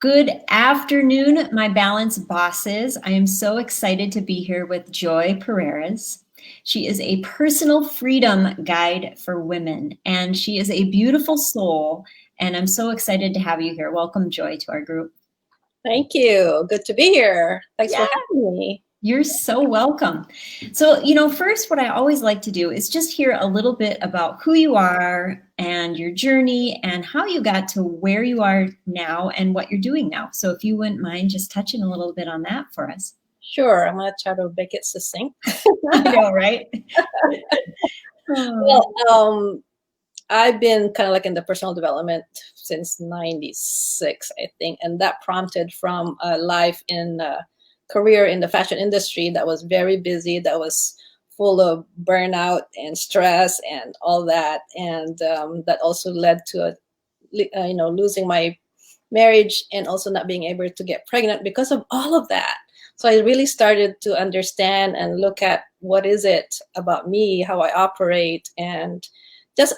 Good afternoon, my balance bosses. I am so excited to be here with Joy Perreras. She is a personal freedom guide for women, and she is a beautiful soul. And I'm so excited to have you here. Welcome, Joy, to our group. Thank you. Good to be here. Thanks Yeah. for having me. You're so welcome. So, first, what I always like to do is just hear a little bit about who you are and your journey and how you got to where you are now and what you're doing now. So, if you wouldn't mind just touching a little bit on that for us. Sure. I'm going to try to make it succinct. I know, right? Well, I've been kind of like in the personal development since 96, I think. And that prompted from a life in career in the fashion industry that was very busy, that was full of burnout and stress and all that. And that also led to, losing my marriage and also not being able to get pregnant because of all of that. So I really started to understand and look at what is it about me, how I operate, and just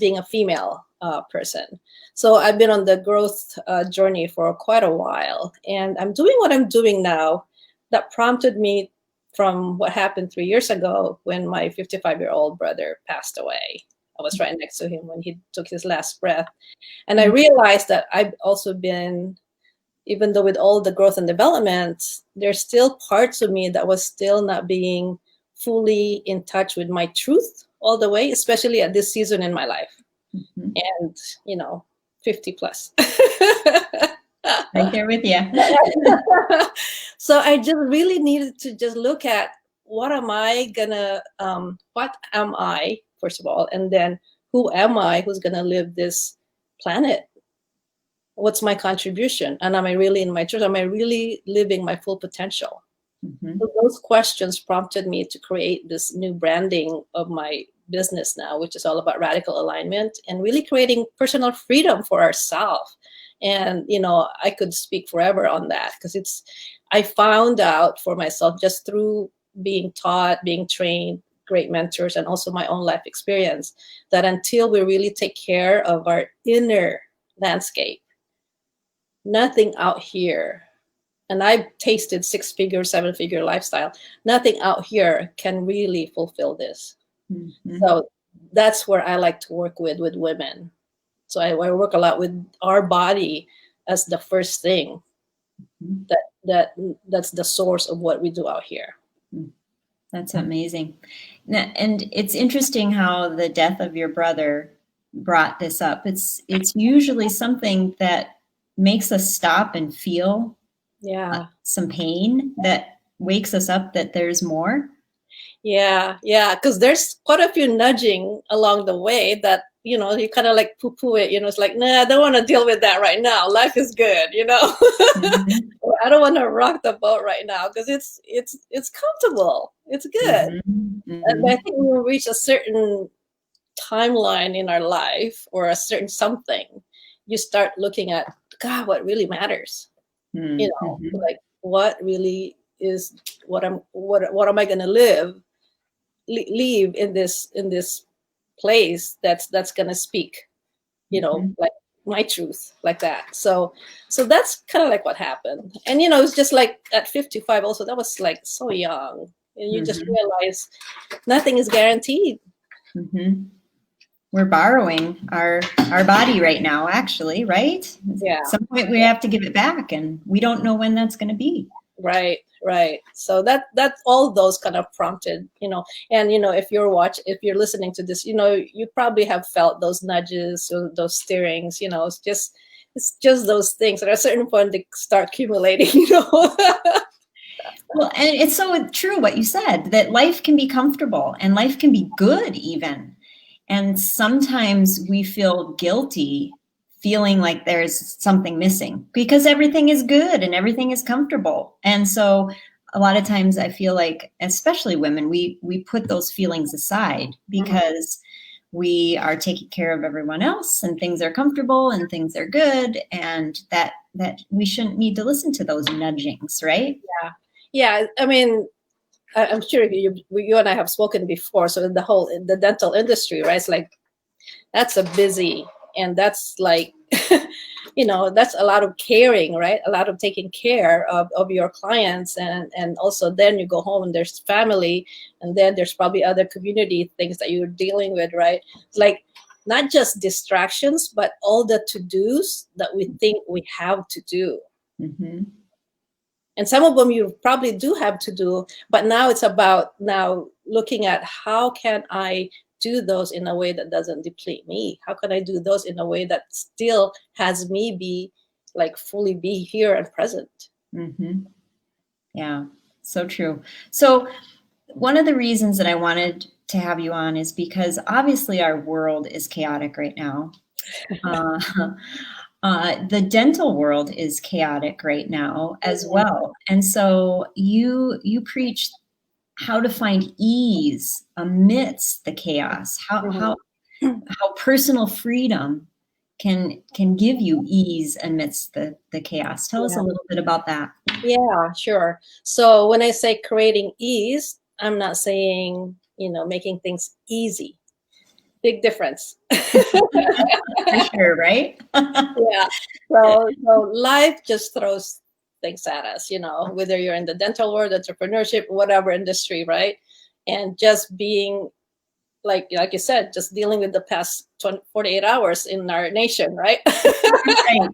being a female person. So I've been on the growth journey for quite a while, and I'm doing what I'm doing now. That prompted me from what happened 3 years ago when my 55-year-old brother passed away. I was right next to him when he took his last breath. And I realized that I've also been, even though with all the growth and development, there's still parts of me that was still not being fully in touch with my truth all the way, especially at this season in my life. And, 50 plus. Right there with you. So I just really needed to just look at what am I, first of all, and then who am I who's gonna live this planet? What's my contribution? And am I really in my truth? Am I really living my full potential? So those questions prompted me to create this new branding of my business now, which is all about radical alignment and really creating personal freedom for ourselves. And, I could speak forever on that because I found out for myself just through being taught, being trained, great mentors, and also my own life experience, that until we really take care of our inner landscape, nothing out here, and I've tasted 6-figure, 7-figure lifestyle, nothing out here can really fulfill this. So that's where I like to work with women. So I work a lot with our body as the first thing. That's the source of what we do out here. That's amazing. And it's interesting how the death of your brother brought this up. It's usually something that makes us stop and feel some pain, that wakes us up that there's more. Yeah, because there's quite a few nudging along the way that, you kind of like poo-poo it, it's like, nah, I don't want to deal with that right now. Life is good, I don't want to rock the boat right now because it's comfortable. It's good. And I think when we reach a certain timeline in our life or a certain something, you start looking at, God, what really matters? Like what really is what am I going to leave in this place that's going to speak, like my truth, like that. So that's kind of like what happened. And it's just like at 55 also, that was like so young, and you just realize nothing is guaranteed. We're borrowing our body right now, actually, right? Yeah. At some point we have to give it back, and we don't know when that's going to be. Right. So that all those kind of prompted, and if you're listening to this, you probably have felt those nudges or those steerings. It's just those things that at a certain point they start accumulating. Well, and it's so true what you said, that life can be comfortable and life can be good even. And sometimes we feel guilty, feeling like there's something missing because everything is good and everything is comfortable. And so a lot of times I feel like, especially women, we put those feelings aside because we are taking care of everyone else and things are comfortable and things are good, and that we shouldn't need to listen to those nudgings, right? Yeah. I mean, I'm sure you and I have spoken before. So the dental industry, right? It's like, that's a busy, and that's like that's a lot of caring, right? A lot of taking care of your clients, and also then you go home and there's family, and then there's probably other community things that you're dealing with, right? It's like not just distractions, but all the to-dos that we think we have to do. Mm-hmm. And some of them you probably do have to do, but now it's about now looking at how can I do those in a way that doesn't deplete me? How can I do those in a way that still has me be like fully be here and present? Mm-hmm. Yeah, so true. So one of the reasons that I wanted to have you on is because obviously our world is chaotic right now. Uh, the dental world is chaotic right now as well. And so you preach how to find ease amidst the chaos, how personal freedom can give you ease amidst the chaos. Tell us a little bit about that. Yeah, sure. So when I say creating ease, I'm not saying, making things easy. Big difference. For sure, right? Yeah. So life just throws things at us, whether you're in the dental world, entrepreneurship, whatever industry, right? And just being like you said, just dealing with the past 48 hours in our nation, right? Right.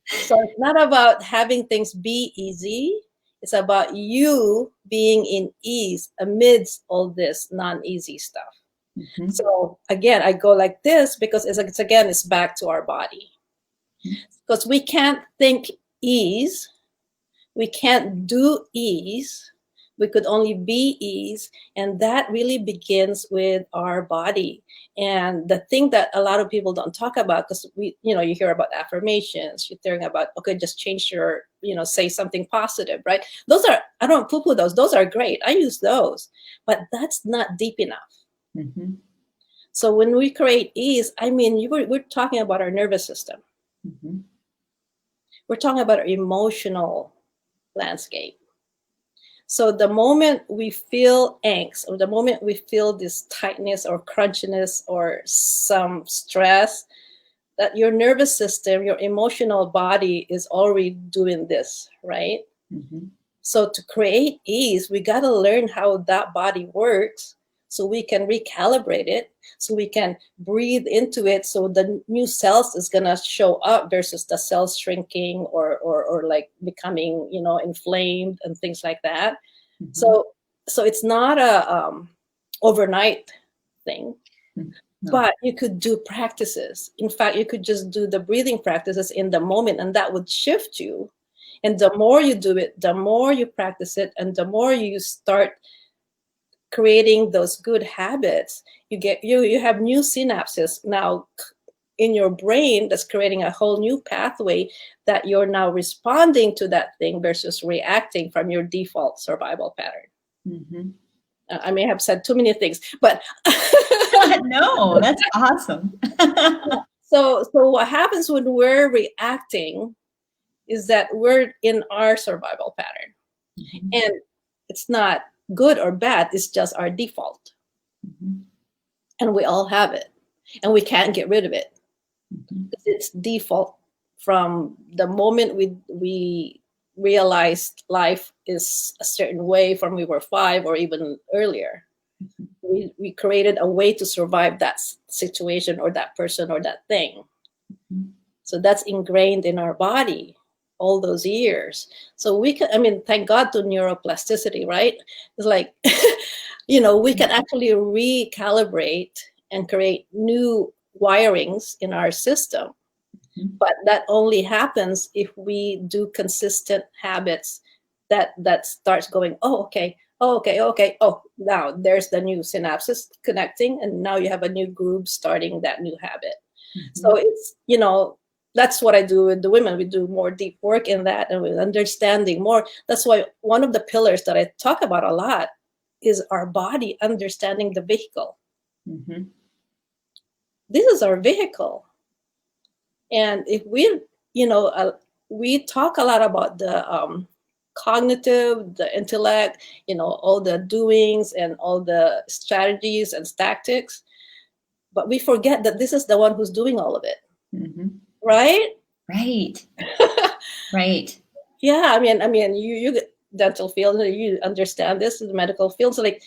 So it's not about having things be easy. It's about you being in ease amidst all this non-easy stuff. Mm-hmm. So again, I go like this because it's back to our body. Because we can't think ease, we can't do ease, we could only be ease, and that really begins with our body. And the thing that a lot of people don't talk about, because you hear about affirmations, you're hearing about, okay, just change your, say something positive, right? Those are, I don't poo-poo those are great, I use those, but that's not deep enough. Mm-hmm. So when we create ease, we're talking about our nervous system. Mm-hmm. We're talking about our emotional landscape. So the moment we feel angst, or the moment we feel this tightness or crunchiness or some stress, that your nervous system, your emotional body is already doing this, right? Mm-hmm. So to create ease, we got to learn how that body works so we can recalibrate it, so we can breathe into it, so the new cells is going to show up versus the cells shrinking or like becoming, inflamed and things like that. Mm-hmm. So it's not a overnight thing. No. But you could do practices. In fact, you could just do the breathing practices in the moment, and that would shift you. And the more you do it, the more you practice it, and the more you start creating those good habits, you have new synapses now in your brain that's creating a whole new pathway that you're now responding to that thing versus reacting from your default survival pattern. Mm-hmm. I may have said too many things, but no, that's awesome. So what happens when we're reacting is that we're in our survival pattern. Mm-hmm. And it's not good or bad, it's just our default. Mm-hmm. And we all have it, and we can't get rid of it. Mm-hmm. It's default from the moment we realized life is a certain way from we were 5 or even earlier. Mm-hmm. We created a way to survive that situation or that person or that thing. Mm-hmm. So that's ingrained in our body all those years. So we can, thank God to neuroplasticity, right? It's like, we can actually recalibrate and create new wirings in our system. Mm-hmm. But that only happens if we do consistent habits that starts going, okay. Oh, now there's the new synapses connecting, and now you have a new groove starting that new habit. Mm-hmm. So it's, that's what I do with the women. We do more deep work in that, and with understanding more. That's why one of the pillars that I talk about a lot is our body understanding the vehicle. Mm-hmm. This is our vehicle. And if we talk a lot about the cognitive, the intellect, all the doings and all the strategies and tactics, but we forget that this is the one who's doing all of it. Mm-hmm. right? Right. Right. Yeah, I mean, you get dental field, you understand this is the medical field. So like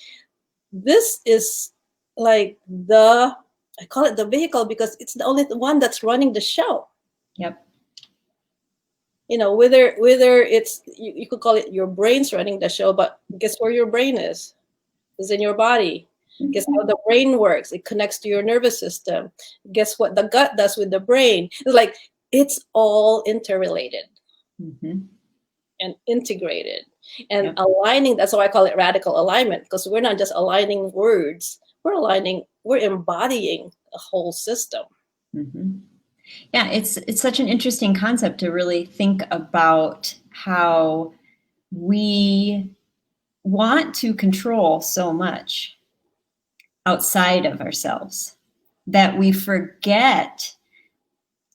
this is like I call it the vehicle because it's the only one that's running the show. Yep. You know, whether it's you could call it your brain's running the show, but guess where your brain is? Is in your body. Guess how the brain works? It connects to your nervous system. Guess what the gut does with the brain? It's like it's all interrelated Mm-hmm. and integrated and Yep. aligning. That's why I call it radical alignment, because we're not just aligning words, we're embodying a whole system. Mm-hmm. Yeah, it's such an interesting concept to really think about how we want to control so much outside of ourselves that we forget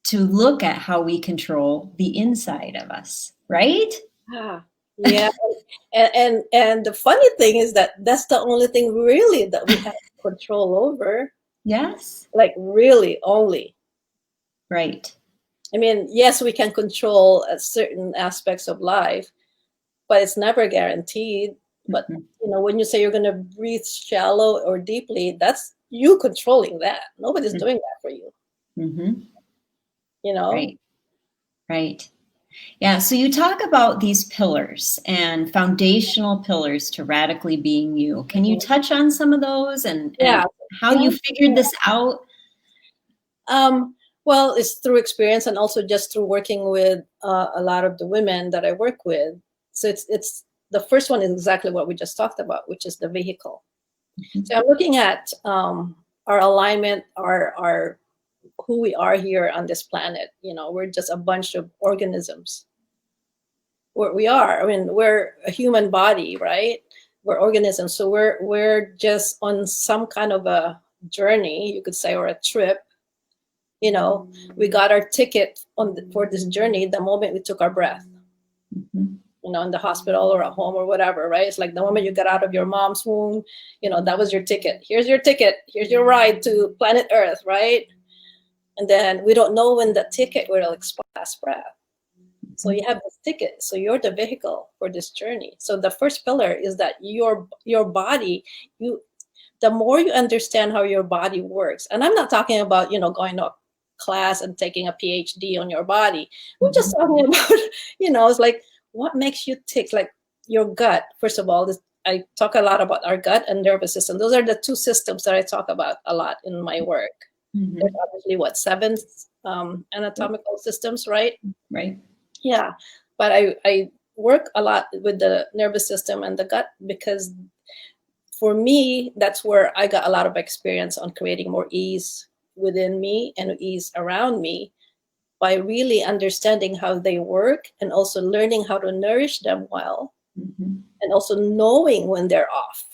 to look at how we control the inside of us, right? Ah, yeah. And the funny thing is that that's the only thing really that we have control over, Yes. like really only. Right. I mean, yes, we can control certain aspects of life, but it's never guaranteed. But Mhm. you know, when you say you're going to breathe shallow or deeply, that's you controlling that. Nobody's doing that for you. Mm-hmm. You know. Right. Right. Yeah. So you talk about these pillars and foundational pillars to radically being you. Can you Mhm. touch on some of those and Yeah. how Yeah. you figured this out? Well, it's through experience and also just through working with a lot of the women that I work with. So it's the first one is exactly what we just talked about, which is the vehicle. So I'm looking at our alignment, our who we are here on this planet. You know, we're just a bunch of organisms. We are. I mean, we're a human body, right? We're organisms, so we're just on some kind of a journey, you could say, or a trip. You know, we got our ticket for this journey the moment we took our breath. Mm-hmm. You know, in the hospital or at home or whatever, right? It's like the moment you got out of your mom's womb, you know, that was your ticket. Here's your ticket. Here's your ride to planet Earth, right? And then we don't know when the ticket will expire last breath. So you have this ticket. So you're the vehicle for this journey. So the first pillar is that your body, the more you understand how your body works, and I'm not talking about, you know, going to a class and taking a PhD on your body. We're just talking about, you know, it's like what makes you tick, like your gut. First of all, I talk a lot about our gut and nervous system. Those are the two systems that I talk about a lot in my work. Mm-hmm. There's obviously what, seven anatomical systems, right? Right. Yeah, but I work a lot with the nervous system and the gut because for me, that's where I got a lot of experience on creating more ease within me and ease around me by really understanding how they work and also learning how to nourish them well Mm-hmm. and also knowing when they're off.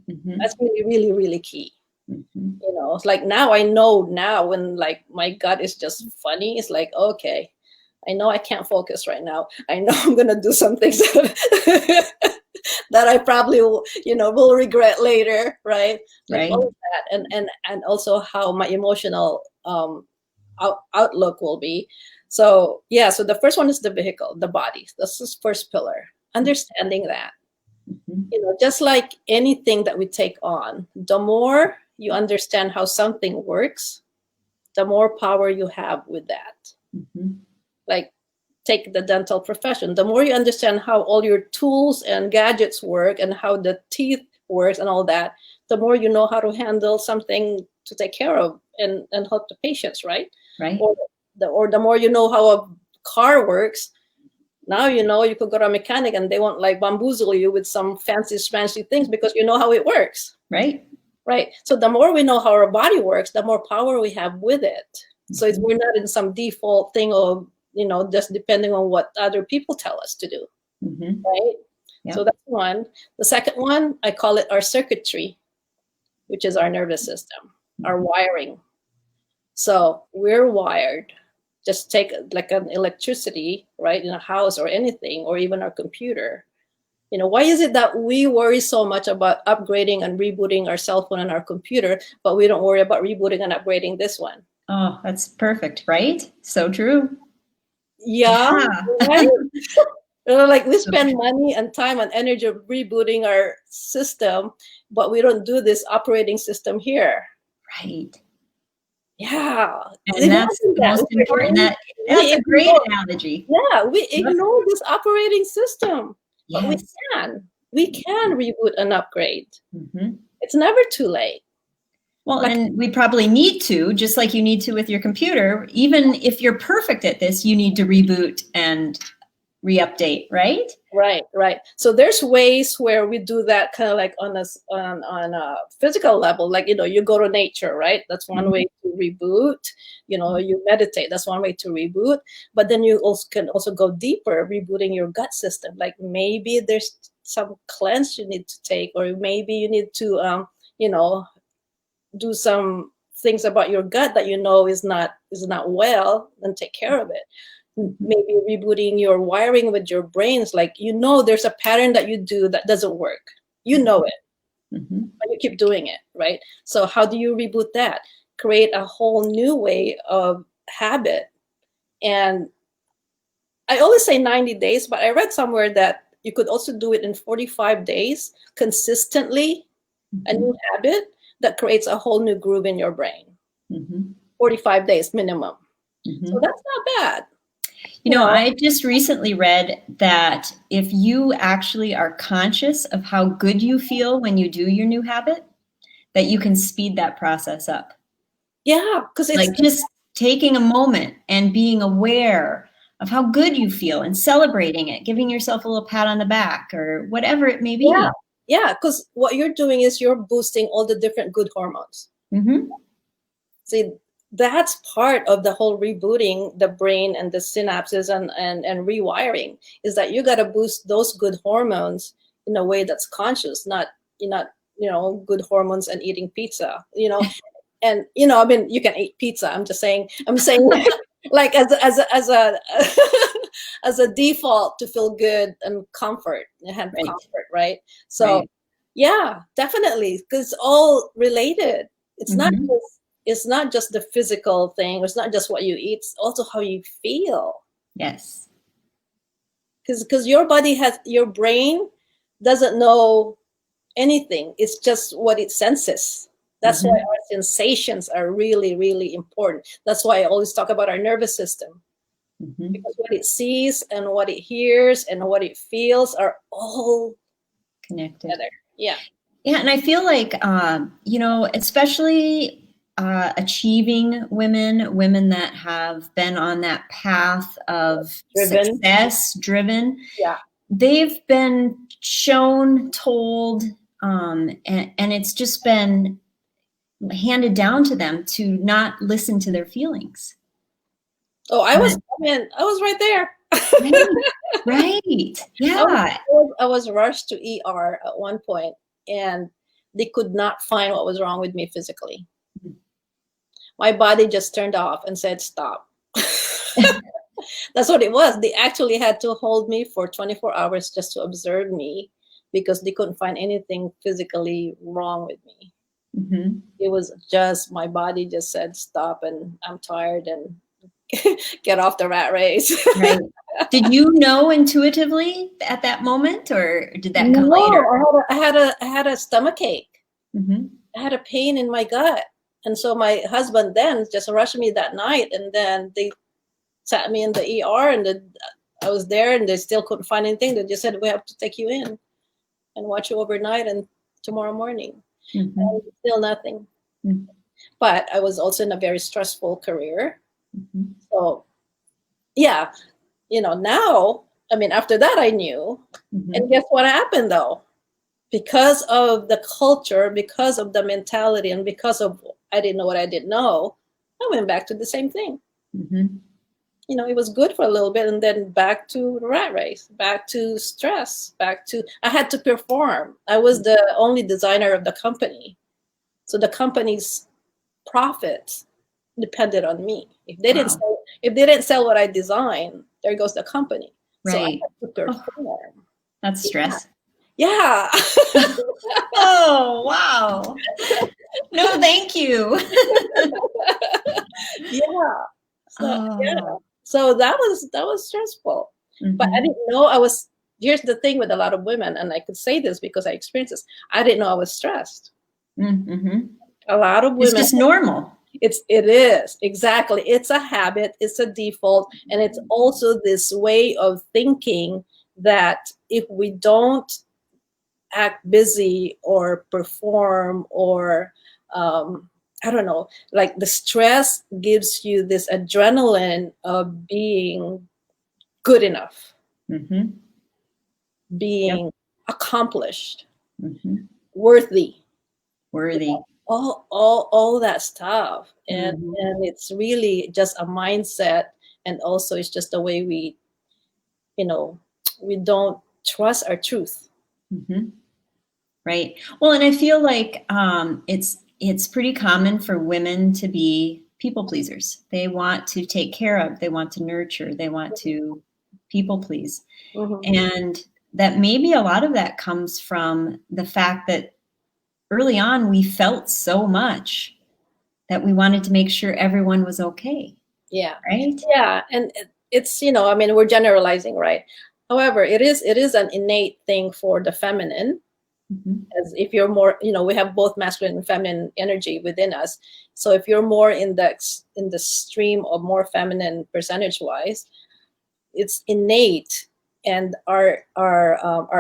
Mm-hmm. That's really, really, really key. Mm-hmm. You know, it's like now I know now when like my gut is just funny, it's like, okay, I know I can't focus right now. I know I'm gonna do some things that I probably will, you know, will regret later, right? Like Right. all of that, and also how my emotional outlook will be. So yeah, so the first one is the vehicle, the body. That's the first pillar. Understanding that, Mm-hmm. you know, just like anything that we take on, the more you understand how something works, the more power you have with that. Mm-hmm. Like take the dental profession, the more you understand how all your tools and gadgets work and how the teeth works and all that, the more you know how to handle something to take care of and help the patients, right? Right. Or the more you know how a car works, now you know you could go to a mechanic and they won't like bamboozle you with some fancy things because you know how it works. Right. Right. So the more we know how our body works, the more power we have with it. So we're not in some default thing of, you know, just depending on what other people tell us to do. Mm-hmm. Right. Yep. So that's one. The second one, I call it our circuitry, which is our nervous system, our wiring. So we're wired. Just take like an electricity, right, in a house or anything, or even our computer. You know, why is it that we worry so much about upgrading and rebooting our cell phone and our computer, but we don't worry about rebooting and upgrading this one? Oh, that's perfect, right? So true. Yeah, Yeah. right. Like we spend money and time and energy rebooting our system, but we don't do this operating system here. Right. Yeah, And that's imagine the that. most important. That's We a great ignore, analogy. yeah, we Yep. ignore this operating system, but we Yes. can. We can reboot and upgrade. Hmm. It's never too late. Well, Like, and we probably need to, just like you need to with your computer. Even if you're perfect at this, you need to reboot and re-update, right? right. So there's ways where we do that kind of like on a physical level. Like, you go to nature, right? That's one way to reboot. You meditate. That's one way to reboot. But then you also can also go deeper, rebooting your gut system. Like maybe there's some cleanse you need to take, or maybe you need to, do some things about your gut that is not well, and take care of it. Maybe rebooting your wiring with your brains, like there's a pattern that you do that doesn't work, it, Mm-hmm. but you keep doing it, right? So how do you reboot that? Create a whole new way of habit. And I always say 90 days, but I read somewhere that you could also do it in 45 days consistently, a new habit that creates a whole new groove in your brain. 45 days minimum. So that's not bad. I just recently read that if you actually are conscious of how good you feel when you do your new habit, that you can speed that process up. Yeah, because it's like just taking a moment and being aware of how good you feel and celebrating it, giving yourself a little pat on the back or whatever it may be. Yeah, because what you're doing is you're boosting all the different good hormones. See, that's part of the whole rebooting the brain and the synapses and rewiring, is that you got to boost those good hormones in a way that's conscious, not good hormones and eating pizza, and I mean, you can eat pizza. I'm saying like as a as a default to feel good and comfort and have comfort, right? So yeah, definitely, because it's all related. It's not just the physical thing. It's not just what you eat. It's also how you feel. Yes. Because your brain doesn't know anything. It's just what it senses. That's why our sensations are really, really important. That's why I always talk about our nervous system. Because what it sees and what it hears and what it feels are all connected together. Yeah. Yeah. And I feel like, especially achieving women that have been on that path of success driven, they've been shown, told, and it's just been handed down to them to not listen to their feelings. Oh, I was right there. Right. Yeah. I was rushed to ER at one point, and they could not find what was wrong with me physically. My body just turned off and said, stop. That's what it was. They actually had to hold me for 24 hours just to observe me, because they couldn't find anything physically wrong with me. It was just my body just said, stop, and I'm tired, and get off the rat race. Right. Did you know intuitively at that moment, or did that come later? I had a stomach ache. I had a pain in my gut. And so my husband then just rushed me that night, and then they sat me in the ER, and I was there, and they still couldn't find anything. They just said, we have to take you in and watch you overnight and tomorrow morning. And still nothing. But I was also in a very stressful career. So yeah, now, I mean, after that I knew. And guess what happened though? Because of the culture, because of the mentality, and because of I didn't know what I didn't know, I went back to the same thing. It was good for a little bit, and then back to the rat race, back to stress, I had to perform. I was the only designer of the company. So the company's profit depended on me. If they didn't sell what I designed, there goes the company. So I had to perform. That's stress. Yeah. Oh, wow. No, thank you. Yeah. So yeah. Oh. So that was stressful. But I Mhm. didn't know I was. Here's the thing with a lot of women, and I could say this because I experienced this. I didn't know I was stressed. Mhm. A lot of It's women, just normal. it is exactly. It's a habit. It's a default, and it's also this way of thinking that if we don't act busy or perform or I don't know, like the stress gives you this adrenaline of being good enough, Mhm. Yep. being accomplished, Mhm. worthy, Worthy. all that stuff. And Mhm. it's really just a mindset, and also it's just the way you know, we don't trust our truth. Mhm. Right. Well, and I feel like it's pretty common for women to be people pleasers. They want to take care of, they want to nurture, they want to people please. Mhm. And that maybe a lot of that comes from the fact that early on we felt so much that we wanted to make sure everyone was okay, Yeah. right? Yeah, and it's, I mean, we're generalizing, right? However, it is an innate thing for the feminine, Mhm. as if you're more, we have both masculine and feminine energy within us. So if you're more in the stream of more feminine percentage wise, it's innate, and our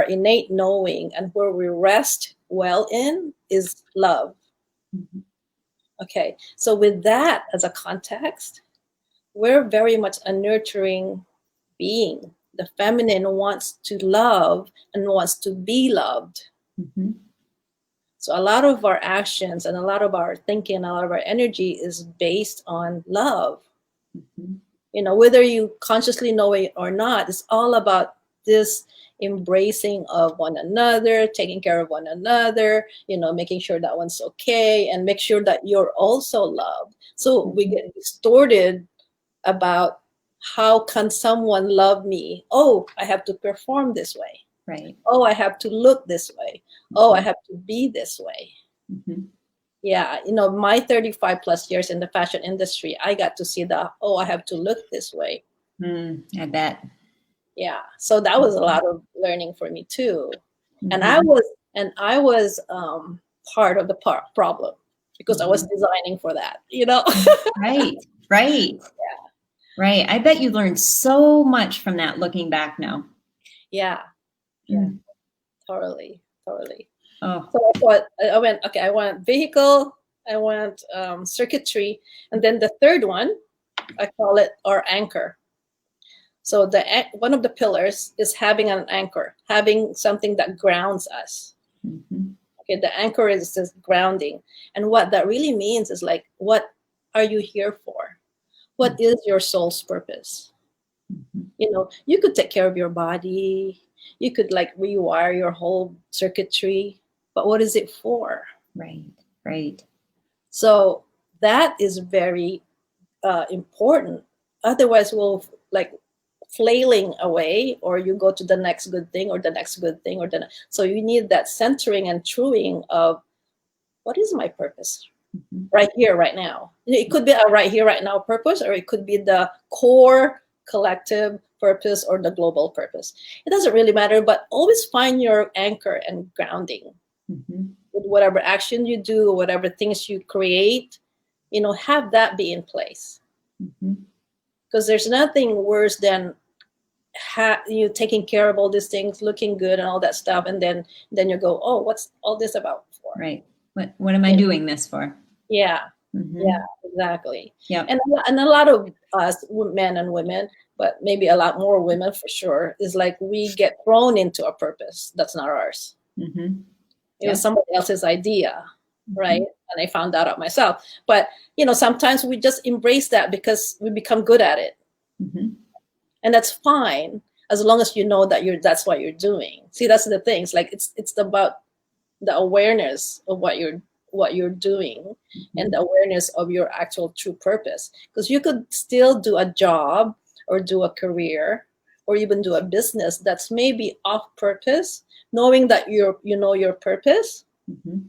innate knowing and where we rest well in is love. Mhm. Okay, so with that as a context, we're very much a nurturing being. The feminine wants to love and wants to be loved. Mhm. So a lot of our actions and a lot of our thinking and a lot of our energy is based on love. Mhm. Whether you consciously know it or not, it's all about this embracing of one another, taking care of one another, making sure that one's okay and make sure that you're also loved. So we Mhm. get distorted about how can someone love me? Oh, I have to perform this way. Right. Oh, I have to look this way. Oh, I Mhm. have to be this way. Mhm. Yeah, my 35 plus years in the fashion industry, I got to see oh, I have to look this way. I bet. Yeah. So that was a lot of learning for me too. And I Mhm. was and I was part of the problem because I was Mhm. designing for that. Right. Right. Right. I bet you learned so much from that looking back now. Yeah. Yeah. Mm. Totally. Totally. Oh. So I thought I went, okay, I want vehicle, I want circuitry, and then the third one, I call it our anchor. So one of the pillars is having an anchor, having something that grounds us. Mhm. Okay, the anchor is just grounding, and what that really means is like, what are you here for? What is your soul's purpose? Mhm. You could take care of your body, you could like rewire your whole circuitry, but what is it for? Right. Right. So that is very important. Otherwise, we'll like flailing away, or you go to the next good thing, or the next good thing, so you need that centering and truing of what is my purpose Mhm. right here, right now. It could be a right here, right now purpose, or it could be the core collective purpose or the global purpose. It doesn't really matter, but always find your anchor and grounding Mhm. with whatever action you do, whatever things you create, have that be in place. Mhm. Because there's nothing worse than you taking care of all these things, looking good and all that stuff, and then you go, oh, what's all this about for? Right. What am I Yeah, doing this for? yeah, yeah, Mhm. exactly. Yep. And a lot of us, men and women, but maybe a lot more women for sure, is like we get thrown into a purpose that's not ours. Mhm. It was Yep. somebody else's idea, right? Mhm. And I found that out myself. But sometimes we just embrace that because we become good at it, Mhm. and that's fine as long as you know that that's what you're doing. See, that's the thing. It's like it's about the awareness of what you're doing, and Mhm. the awareness of your actual true purpose, because you could still do a job or do a career or even do a business that's maybe off purpose, knowing that you know your purpose. Mhm.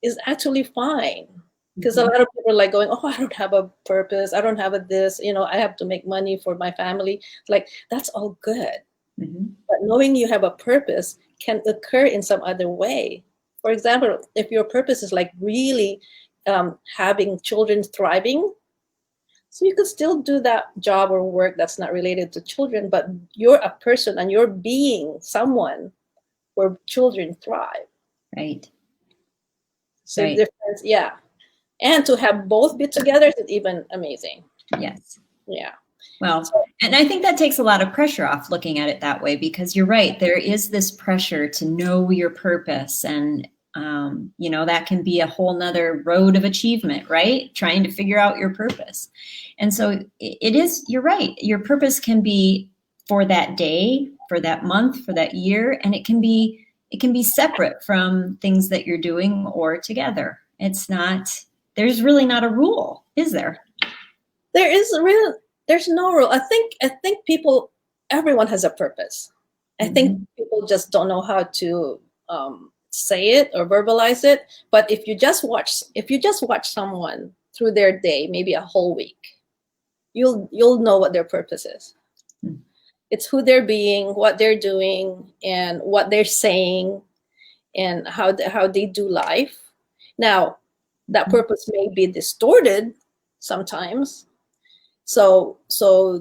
is actually fine. Because a Mhm. lot of people are like going, oh, I don't have a purpose. I don't have a this, I have to make money for my family. Like, that's all good. Mhm. But knowing you have a purpose can occur in some other way. For example, if your purpose is like really having children thriving, so you could still do that job or work that's not related to children, but you're a person and you're being someone where children thrive. Right. So Right. difference, yeah. And to have both be together is even amazing. Yes. Yeah. Well, So and I think that takes a lot of pressure off looking at it that way, because you're right. There is this pressure to know your purpose, and that can be a whole nother road of achievement, right? Trying to figure out your purpose. And so it is, you're right. Your purpose can be for that day, for that month, for that year, and it can be separate from things that you're doing or together. There's really not a rule, is there? there's no rule. I think everyone has a purpose. I think Mhm. people just don't know how to say it or verbalize it. But if you just watch someone through their day, maybe a whole week, you'll know what their purpose is. Mm. It's who they're being, what they're doing, and what they're saying, and how they do life. Now, that Mhm. purpose may be distorted sometimes. So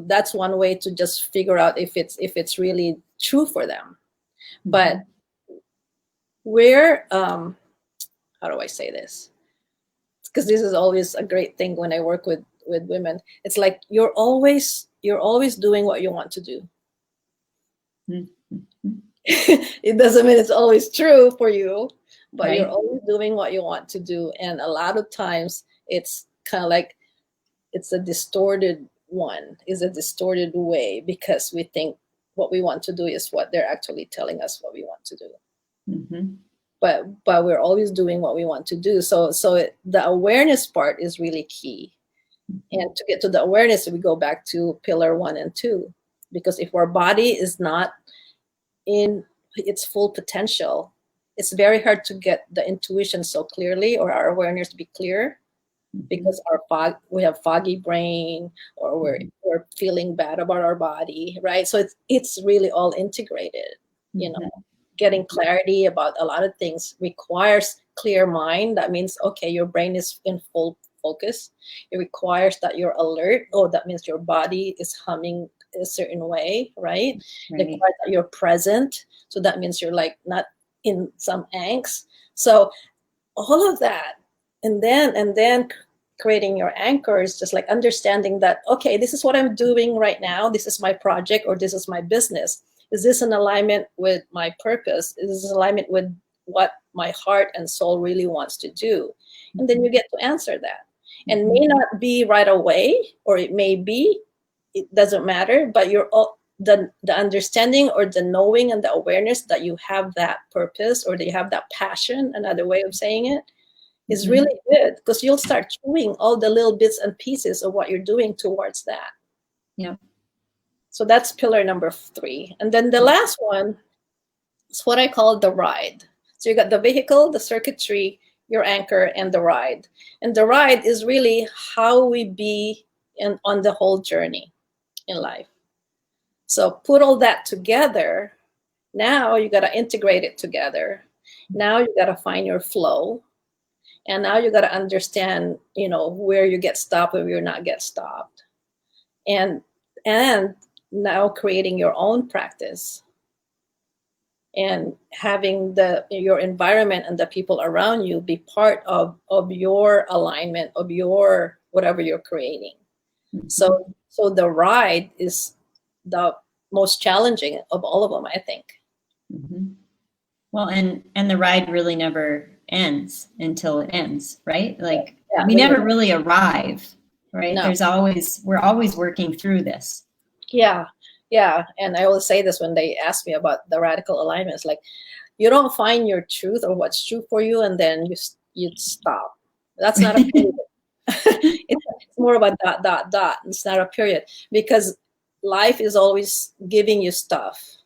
that's one way to just figure out if it's really true for them. But Mhm. where how do I say this? Because this is always a great thing when I work with women. It's like you're always doing what you want to do. Mhm. It doesn't mean it's always true for you, but you're Right. always doing what you want to do. And a lot of times it's kind of like it's a distorted one, is a distorted way, because we think what we want to do is what they're actually telling us what we want to do. Mhm. But we're always doing what we want to do. The awareness part is really key. And to get to the awareness, we go back to pillar 1 and 2, because if our body is not in its full potential, it's very hard to get the intuition so clearly, or our awareness to be clear, Mhm. because we have foggy brain, or we're feeling bad about our body, right? So it's really all integrated. you know Mhm. Getting clarity about a lot of things requires clear mind. That means, okay, your brain is in full focus. It requires that you're alert. Oh, that means your body is humming a certain way, right? It Right. requires that you're present. So that means you're like not in some angst. So all of that, and then creating your anchors, just like understanding that, okay, this is what I'm doing right now, this is my project, or this is my business. Is this in alignment with my purpose? Is this in alignment with what my heart and soul really wants to do? And then you get to answer that. And may Mhm. not be right away, or it may be, it doesn't matter, but the understanding, or the knowing, and the awareness that you have that purpose, or that you have that passion, another way of saying it, is Mhm. really good, because you'll start chewing all the little bits and pieces of what you're doing towards that. Yep. So that's pillar number 3. And then the last one is what I call the ride. So you got the vehicle, the circuitry, your anchor, and the ride. And the ride is really how we be on the whole journey in life. So put all that together. Now you got to integrate it together. Now you got to find your flow. And now you got to understand, where you get stopped, where you're not get stopped. And now creating your own practice, and having your environment and the people around you be part of your alignment, of your whatever you're creating. Mhm. So the ride is the most challenging of all of them, I think. Mhm. Well, and the ride really never ends until it ends, right? Like Yeah, we when never you're really arrive, right? no. We're always working through this. Yeah, yeah. And I always say this when they ask me about the radical alignment. It's like, you don't find your truth or what's true for you, and then you stop. That's not a period. It's more of a dot dot dot. It's not a period, because life is always giving you stuff,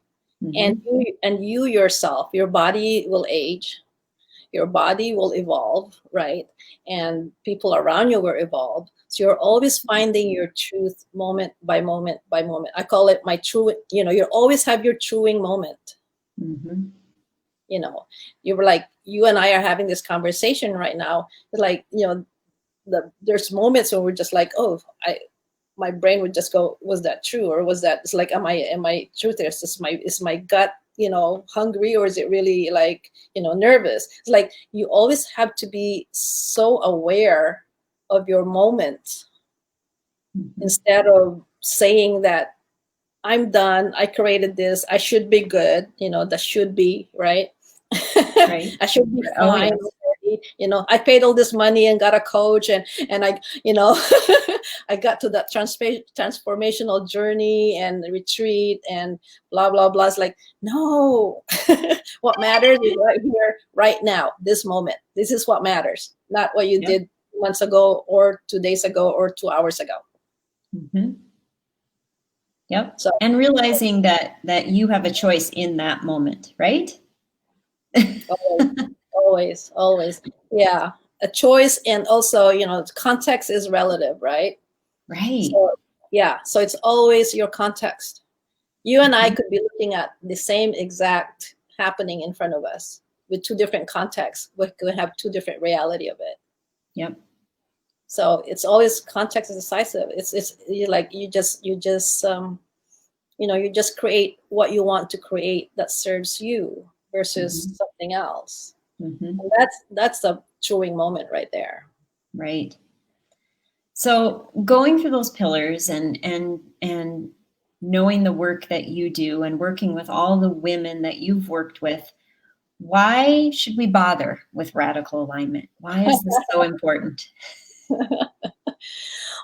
and Mhm. you yourself, your body will age, your body will evolve, right? And people around you will evolve. So you're always finding your truth moment by moment by moment. I call it my true, you always have your truing moment. Mm-hmm. You were like, you and I are having this conversation right now. It's like, there's moments when we're just like, oh, my brain would just go, was that true? Or was that, it's like, am I truthful? Is my gut, hungry, or is it really like, nervous? It's like, you always have to be so aware of your moment, Mm-hmm. instead of saying that I'm done, I created this, I should be good, that should be, right? Right. I should be Oh, fine yes. already. I paid all this money and got a coach, and I, I got to that transformational journey and retreat and blah blah blah. It's like, no, what matters is right here, right now, this moment. This is what matters, not what you Yep. did months ago or 2 days ago or 2 hours ago. Mm-hmm. Yep. So And realizing that you have a choice in that moment, right? always, yeah, a choice. And also, context is relative, right? Right. So yeah, so it's always your context. You and I Mhm. could be looking at the same exact happening in front of us with two different contexts. We could have two different reality of it. Yep. So it's always context is decisive. It's you just create what you want to create that serves you versus Mhm. something else. Mhm. And that's the truing moment right there. Right. So going through those pillars and knowing the work that you do and working with all the women that you've worked with, why should we bother with radical alignment? Why is this so important?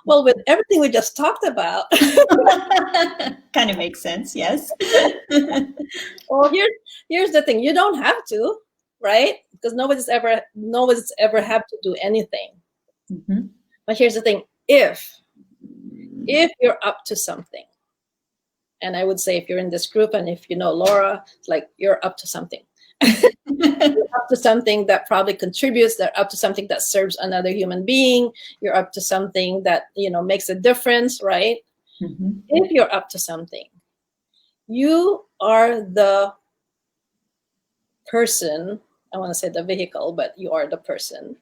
Well, with everything we just talked about, Kind of makes sense, yes. well, here's the thing: you don't have to, right? Because nobody's ever have to do anything. Mhm. But here's the thing: if you're up to something, and I would say if you're in this group and if you know Laura, it's like you're up to something. You're up to something that probably contributes. They're up to something that serves another human being. You're up to something that makes a difference, right? Mhm. If you're up to something, you are the person. I want to say the vehicle, but you are the person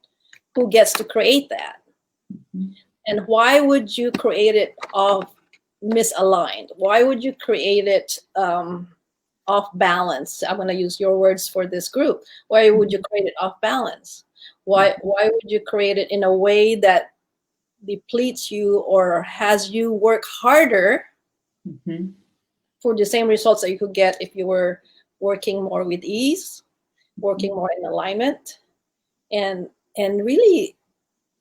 who gets to create that. Mhm. And why would you create it off misaligned? Why would you create it off balance? I'm going to use your words for this group. Why would you create it off balance? Why would you create it in a way that depletes you or has you work harder Mhm. for the same results that you could get if you were working more with ease, working more in alignment, and really,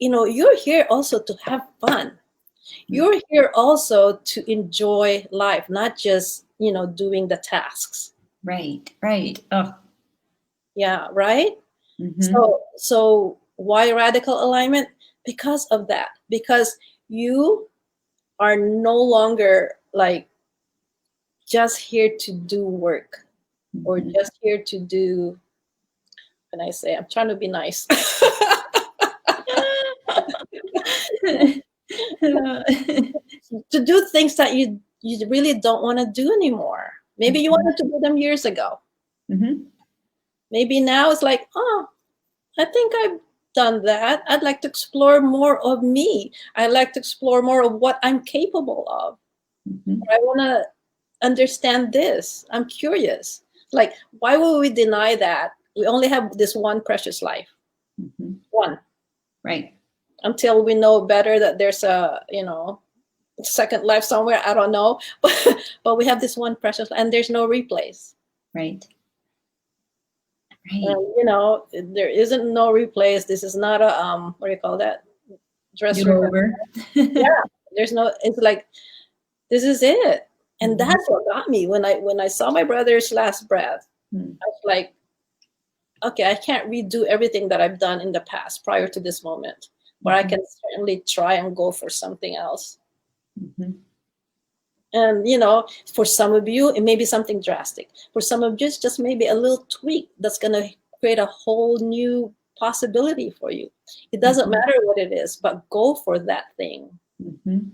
you're here also to have fun. You're here also to enjoy life, not just doing the tasks. Right, right. Oh. Yeah, right. Mhm. So why radical alignment? Because of that. Because you are no longer like just here to do work or Mhm. just here to do. Can I say? I'm trying to be nice. To do things that you really don't want to do anymore. Maybe you Mhm. wanted to do them years ago. Mhm. Maybe now it's like, oh, I think I've done that. I'd like to explore more of me. I'd like to explore more of what I'm capable of. Mhm. I want to understand this. I'm curious. Like, why would we deny that? We only have this one precious life. Mhm. One. Right, Until we know better that there's a, second life somewhere. I don't know. But we have this one precious and there's no replays. right, right. And there isn't no replays. This is not a what do you call that? Dress Do rehearsal. over. Yeah. There's no, it's like this is it. And Mhm. that's what got me when I saw my brother's last breath. Mhm. I was like, okay, I can't redo everything that I've done in the past prior to this moment, but I Mhm. can certainly try and go for something else. Mhm. And for some of you, it may be something drastic. For some of you, it's just maybe a little tweak that's gonna create a whole new possibility for you. It doesn't matter what it is, but go for that thing, you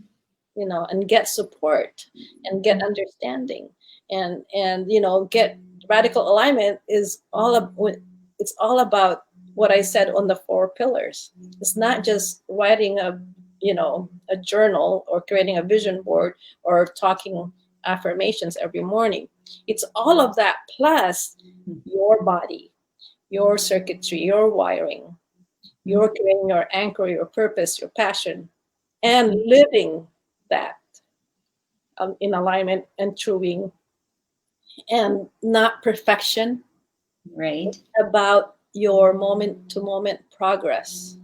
know, and get support and get understanding, and you know, get radical alignment is it's all about what I said on the 4 pillars. It's not just writing a, you know, a journal or creating a vision board or talking affirmations every morning. It's all of that plus your body, your circuitry, your wiring, your creating your anchor, your purpose, your passion, and living that in alignment and truing, and not perfection. Right. It's about your moment to moment progress.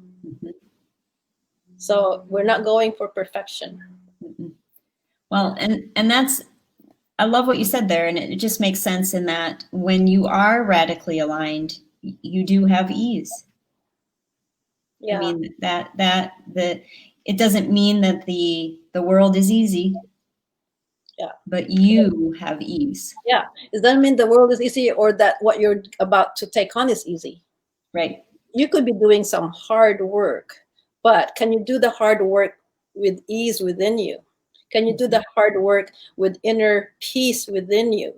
So we're not going for perfection. Well, and that's, I love what you said there, and it just makes sense in that when you are radically aligned, you do have ease. Yeah. I mean, it doesn't mean that the world is easy. Yeah. But you have ease. Yeah. It doesn't mean the world is easy or that what you're about to take on is easy. Right. You could be doing some hard work, but can you do the hard work with ease within you? Can you do the hard work with inner peace within you?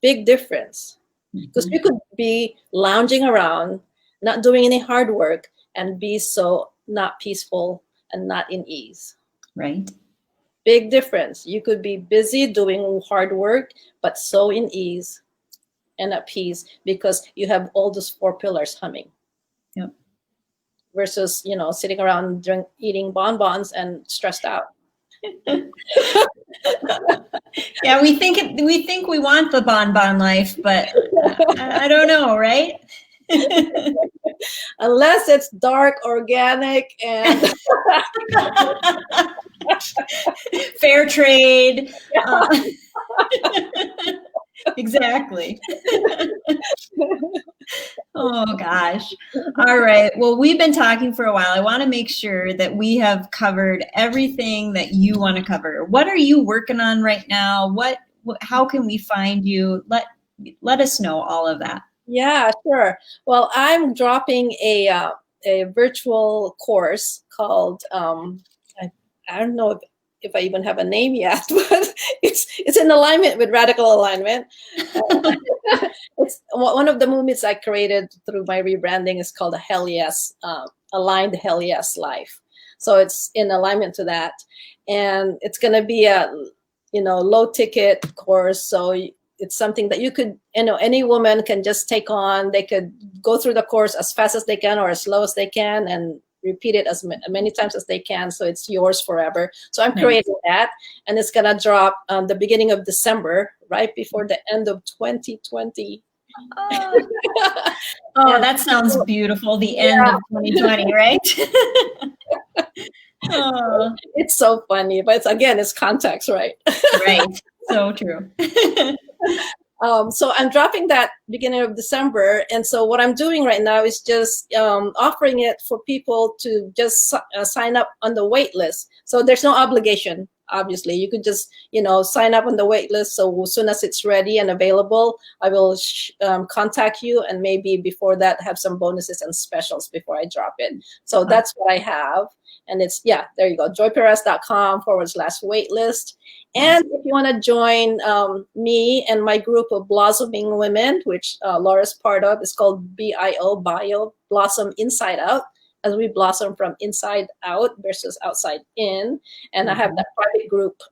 Big difference. Because you could be lounging around, not doing any hard work, and be so not peaceful and not in ease. Right. Big difference. You could be busy doing hard work, but so in ease and at peace because you have all those 4 pillars humming. Yep. Versus, you know, sitting around eating bonbons and stressed out. Yeah, we think we want the bonbon life, but I don't know, right? Unless it's dark, organic, and fair trade. Exactly. Oh gosh. All right. Well, we've been talking for a while. I want to make sure that we have covered everything that you want to cover. What are you working on right now? How can we find you? Let us know all of that. Yeah, sure. Well, I'm dropping a virtual course called I don't know if I even have a name yet, but it's in alignment with radical alignment. It's one of the movements I created through my rebranding is called a Hell Yes, Aligned Hell Yes Life. So it's in alignment to that, and it's going to be a low ticket course. So it's something that you could, any woman can just take on. They could go through the course as fast as they can or as slow as they can and repeat it as many times as they can. So it's yours forever. So I'm creating that, and it's going to drop the beginning of December, right before the end of 2020. Oh, that sounds beautiful. The end of 2020, right? Oh. It's so funny, but it's context, right? Right. So true. So I'm dropping that beginning of December. And so what I'm doing right now is just offering it for people to just sign up on the wait list. So there's no obligation, obviously. You could just, sign up on the wait list. So as soon as it's ready and available, I will contact you, and maybe before that have some bonuses and specials before I drop it. So that's what I have. And it's, there you go, joyperreras.com/waitlist. And if you want to join me and my group of blossoming women, which Laura's part of, is called Bio, Blossom Inside Out, as we blossom from inside out versus outside in. And I have that private group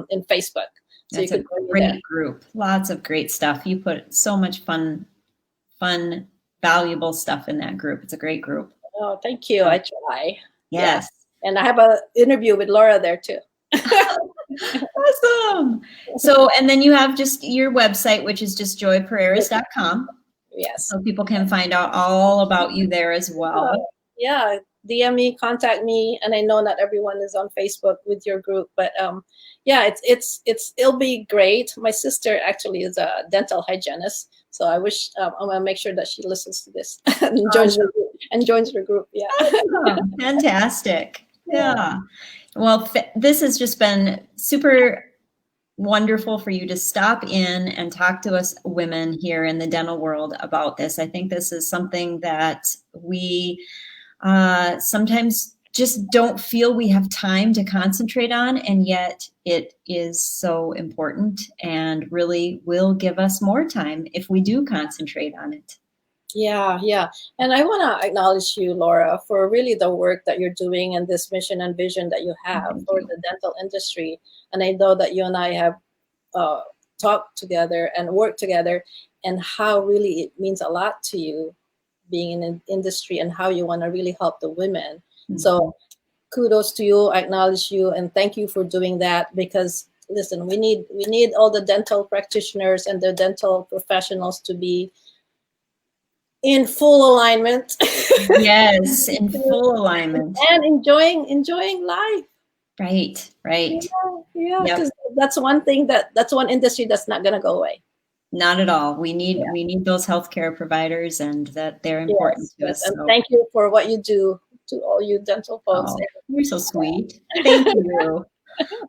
in Facebook. So that's a great group. Lots of great stuff. You put so much fun, valuable stuff in that group. It's a great group. Oh, thank you. I try. Yes. Yeah. And I have an interview with Laura there too. Awesome. So, and then you have just your website, which is just joyperreras.com. Yes. So people can find out all about you there as well. Yeah. DM me, contact me. And I know not everyone is on Facebook with your group, but it'll be great. My sister actually is a dental hygienist. So I wish I'm going to make sure that she listens to this and joins the group. Yeah. Awesome. Fantastic. Yeah. Well, this has just been super wonderful for you to stop in and talk to us women here in the dental world about this. I think this is something that we sometimes just don't feel we have time to concentrate on, and yet it is so important and really will give us more time if we do concentrate on it. Yeah, yeah. And I want to acknowledge you, Laura, for really the work that you're doing and this mission and vision that you have Thank for you. the dental industry. And I know that you and I have talked together and worked together, and how really it means a lot to you being in an industry and how you want to really help the women. Mm-hmm. So kudos to you. I acknowledge you and thank you for doing that, because listen, we need all the dental practitioners and the dental professionals to be in full alignment. Yes, in full alignment. And enjoying life. Right, right. Yeah, Yep. because that's one thing that's one industry that's not gonna go away. Not at all. We need those healthcare providers, and that they're important to us. And So. thank you for what you do to all you dental folks. Oh, you're so sweet. Thank you.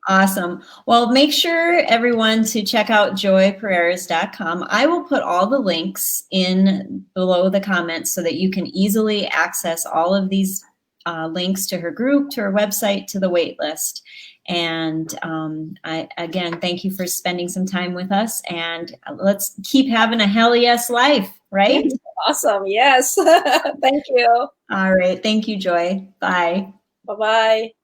Awesome. Well, make sure everyone to check out joyperreras.com. I will put all the links in below the comments so that you can easily access all of these links to her group, to her website, to the wait list. And I, again, thank you for spending some time with us, and let's keep having a hell yes life, right? Awesome. Yes. Thank you. All right. Thank you, Joy. Bye. Bye-bye.